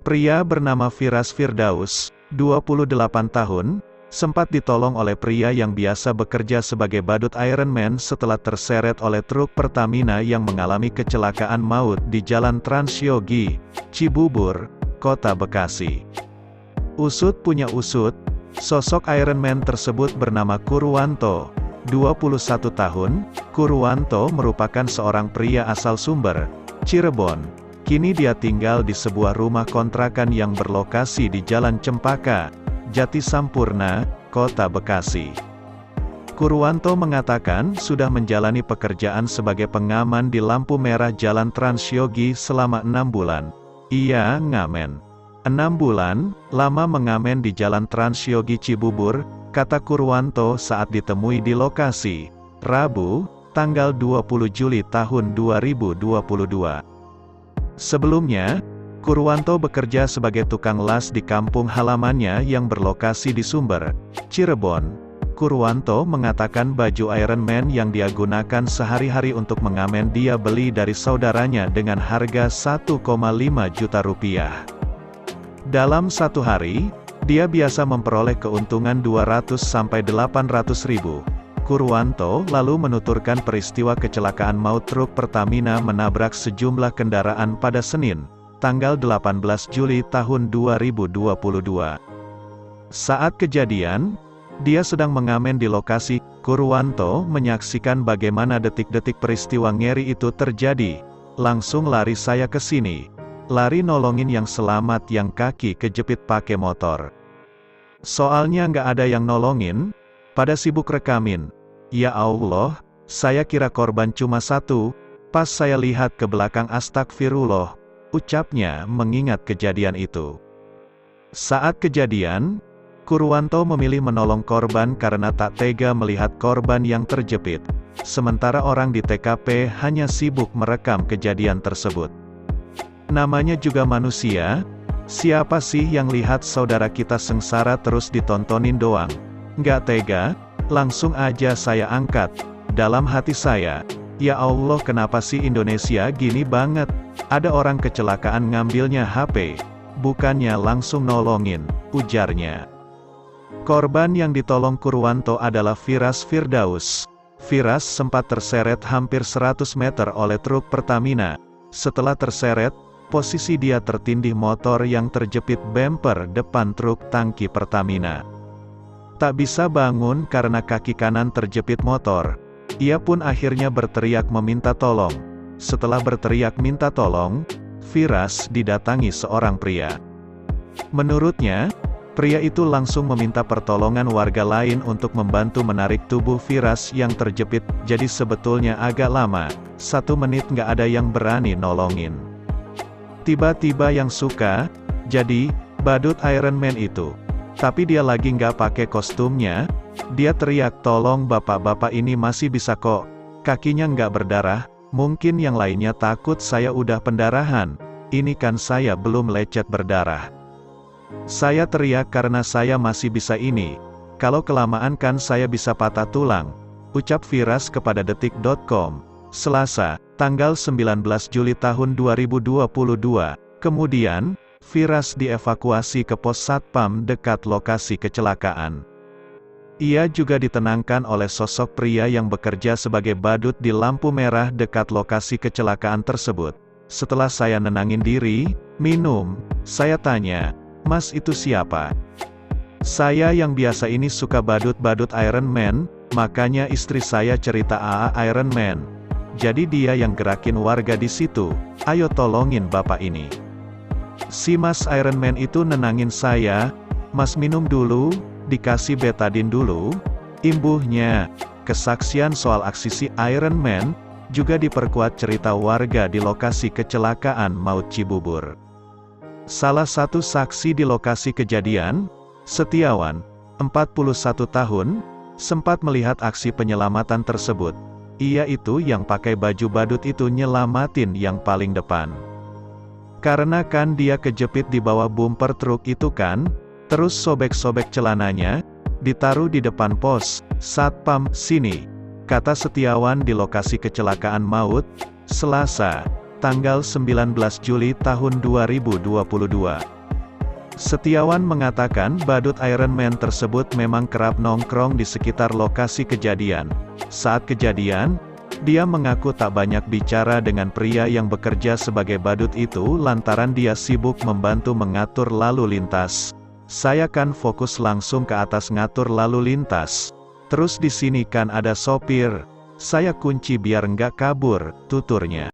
Pria bernama Firas Firdaus, 28 tahun, sempat ditolong oleh pria yang biasa bekerja sebagai badut Ironman setelah terseret oleh truk Pertamina yang mengalami kecelakaan maut di Jalan Transyogi, Cibubur, Kota Bekasi. Usut punya usut, sosok Ironman tersebut bernama Kurwanto, 21 tahun. Kurwanto merupakan seorang pria asal Sumber, Cirebon. Kini dia tinggal di sebuah rumah kontrakan yang berlokasi di Jalan Cempaka, Jati Sampurna, Kota Bekasi. Kurwanto mengatakan sudah menjalani pekerjaan sebagai pengaman di lampu merah Jalan Transyogi selama 6 bulan. Ia ngamen. 6 bulan, lama mengamen di Jalan Transyogi Cibubur, kata Kurwanto saat ditemui di lokasi, Rabu, tanggal 20 Juli tahun 2022. Sebelumnya, Kurwanto bekerja sebagai tukang las di kampung halamannya yang berlokasi di Sumber, Cirebon. Kurwanto mengatakan baju Ironman yang dia gunakan sehari-hari untuk mengamen dia beli dari saudaranya dengan harga 1,5 juta rupiah. Dalam satu hari, dia biasa memperoleh keuntungan 200–800 ribu. Kurwanto lalu menuturkan peristiwa kecelakaan maut truk Pertamina menabrak sejumlah kendaraan pada Senin, tanggal 18 Juli tahun 2022. Saat kejadian, dia sedang mengamen di lokasi. Kurwanto menyaksikan bagaimana detik-detik peristiwa ngeri itu terjadi. Langsung lari saya ke sini. Lari nolongin yang selamat yang kaki kejepit pakai motor. Soalnya nggak ada yang nolongin, pada sibuk rekamin. Ya Allah, saya kira korban cuma satu, pas saya lihat ke belakang astagfirullah, ucapnya mengingat kejadian itu. Saat kejadian, Kurwanto memilih menolong korban karena tak tega melihat korban yang terjepit, sementara orang di TKP hanya sibuk merekam kejadian tersebut. Namanya juga manusia, siapa sih yang lihat saudara kita sengsara terus ditontonin doang? Nggak tega? Langsung aja saya angkat. Dalam hati saya, ya Allah kenapa sih Indonesia gini banget? Ada orang kecelakaan ngambilnya HP, bukannya langsung nolongin, ujarnya. Korban yang ditolong Kurwanto adalah Firas Firdaus. Firas sempat terseret hampir 100 meter oleh truk Pertamina. Setelah terseret, posisi dia tertindih motor yang terjepit bemper depan truk tangki Pertamina. Tak bisa bangun karena kaki kanan terjepit motor. Ia pun akhirnya berteriak meminta tolong. Setelah berteriak minta tolong, Firas didatangi seorang pria. Menurutnya, pria itu langsung meminta pertolongan warga lain untuk membantu menarik tubuh Firas yang terjepit. Jadi sebetulnya agak lama, 1 menit nggak ada yang berani nolongin. Tiba-tiba yang suka, jadi, badut Ironman itu. Tapi dia lagi nggak pakai kostumnya, dia teriak tolong bapak-bapak ini masih bisa kok, kakinya nggak berdarah, mungkin yang lainnya takut saya udah pendarahan, ini kan saya belum lecet berdarah. Saya teriak karena saya masih bisa ini, kalau kelamaan kan saya bisa patah tulang, ucap Firas kepada detik.com, Selasa, tanggal 19 Juli tahun 2022, kemudian, Firas dievakuasi ke pos Satpam dekat lokasi kecelakaan. Ia juga ditenangkan oleh sosok pria yang bekerja sebagai badut di lampu merah dekat lokasi kecelakaan tersebut. Setelah saya nenangin diri, minum, saya tanya, "Mas itu siapa?" "Saya yang biasa ini suka badut-badut Ironman, makanya istri saya cerita AA Ironman. Jadi dia yang gerakin warga di situ, ayo tolongin bapak ini." Si Mas Ironman itu nenangin saya, "Mas minum dulu, dikasih betadin dulu." Imbuhnya, kesaksian soal aksi si Ironman, juga diperkuat cerita warga di lokasi kecelakaan maut Cibubur. Salah satu saksi di lokasi kejadian, Setiawan, 41 tahun, sempat melihat aksi penyelamatan tersebut. Ia itu yang pakai baju badut itu nyelamatin yang paling depan. Karena kan dia kejepit di bawah bumper truk itu kan, terus sobek-sobek celananya, ditaruh di depan pos Satpam sini, kata Setiawan di lokasi kecelakaan maut, Selasa, tanggal 19 Juli tahun 2022. Setiawan mengatakan badut Iron Man tersebut memang kerap nongkrong di sekitar lokasi kejadian. Saat kejadian, dia mengaku tak banyak bicara dengan pria yang bekerja sebagai badut itu lantaran dia sibuk membantu mengatur lalu lintas. Saya kan fokus langsung ke atas ngatur lalu lintas. Terus di sini kan ada sopir. Saya kunci biar nggak kabur, tuturnya.